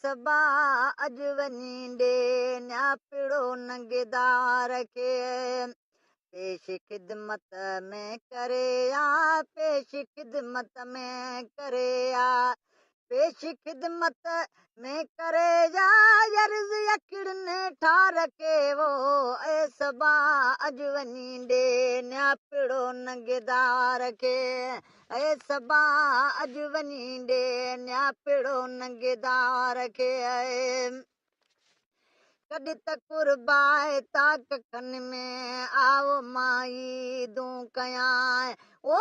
सबा अज वञींदे न्या पिड़ो नंगेदार खे पेश ख़िदमत में करे पेश ख़िदमत में करे पेश ख़िदमत में करे अर्ज़ यकिड़ने ठार के वो सबा अज वञींदे न्या पिड़ो नंगेदार खे सबा अज वञींदे न्या पिड़ो नंगेदार खे कॾहिं त कुर्बाए ता कखनि में आओ माई दूं कयां ओ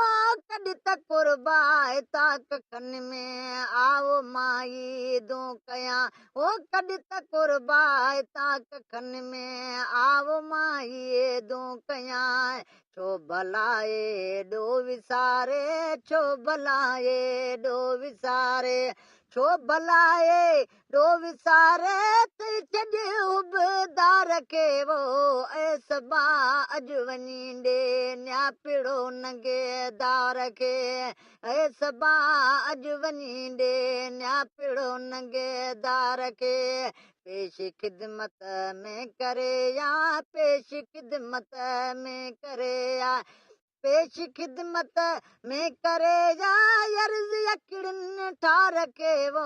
कॾहिं त कुर्बाए ता कखनि में आओ माई दूं कयां ओ कॾहिं त कुर्बाए ता कखनि में आओ माई दूं कयां छो भलाए ॾो विसारे छो भलाए ॾो विसारे छो भलाए ॾो विसारे उबदार खे वो सबा अज वञींदे न्या पिड़ो नंगेदार खे सबा अज वञींदे न्या पिड़ो नंगेदार खे पेश ख़िदमत में करे पेश ख़िदमत में करे पेश ख़िदमत में करे अर्ज़ यकिड़नि ठार के वो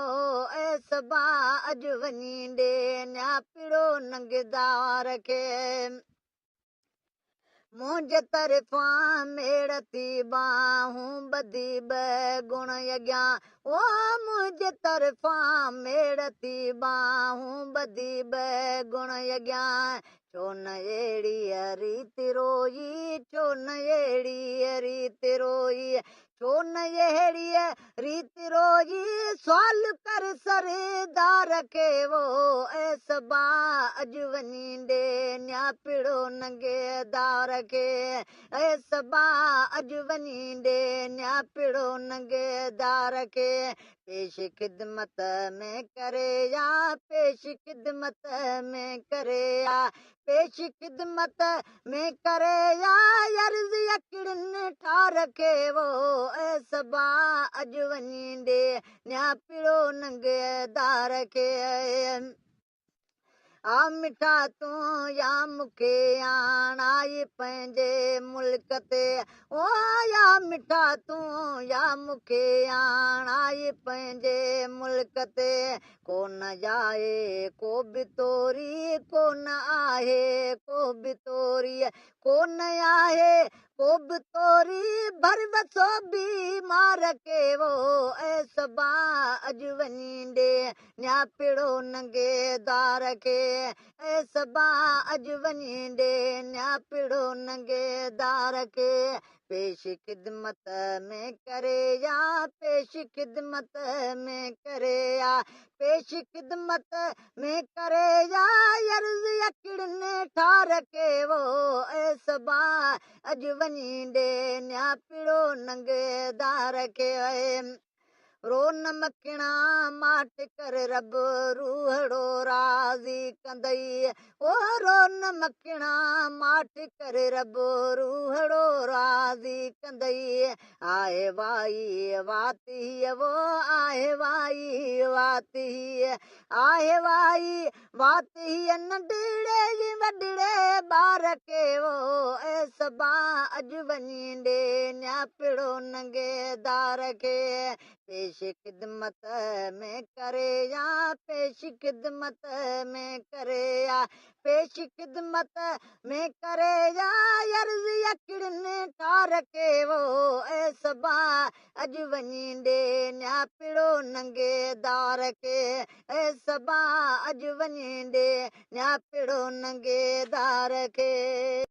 सबा अज वञींदे न्या पिड़ो नंगेदार खे मुंहिंजे तरफ़ां मेड़ थी बाहूं ॿधी गुण यज्ञा ओ मुंहिंजे तरफ़ां मेड़ थी बाहूं ॿधी गुण यज्ञा छो न अहिड़ी रीति रोई छो न अहिड़ी रीति रोई छो न अहिड़ी रीति रोई सवाल कर सरदार खे वो सबा अज वञींदे न्या पिड़ो नंगेदार खे सबा अज वञींदे न्या पिड़ो नंगेदार खे पेश ख़िदमत में करे पेश ख़िदमत में करे पेश ख़िदमत में करे अर्ज़ यकिड़नि ठार खे वो सबा अज वञींदे न्या पिड़ो नंगेदार खे मिठा तूं या मूंखे आणाई पंहिंजे मुल्क ते ओ या मिठा तूं या मूंखे आणाई पंहिंजे मुल्क ते कोन जाए को बि तोरी कोन आहे को बि तोरी कोन आहे को बि तोरी भर वसो बीमार के वो सबा अज वञींदे न्या पिड़ो नंगेदार खे सबा अज वञींदे न्या पिड़ो नंगेदार खे पेश ख़िदमत में करे पेश ख़िदमत में करे पेश ख़िदमत में करे अर्ज़ यकिड़नि ठार के वो सबा अज वञींदे न्या पिड़ो नंगेदार खे रोन मखिणा माट कर रब रूहड़ो राज़ी कंदई ओ रोन मखिणा माट कर रब रूहड़ो राज़ी कंदई आहे वाई वाती वो आहे वाई वाती आहे वाई वाती नंढड़े जी वॾड़े ॿार खे वो सबा अज वञींदे न्या पिड़ो नंगेदार खे पेश ख़िदमत में करे पेश ख़िदमत में करे पेश ख़िदमत में करे अर्ज़ यकिड़नि ठार के वो सबा अज वञींदे न्या पिड़ो नंगेदार खे सबा अज वञींदे न्या पिड़ो नंगेदार खे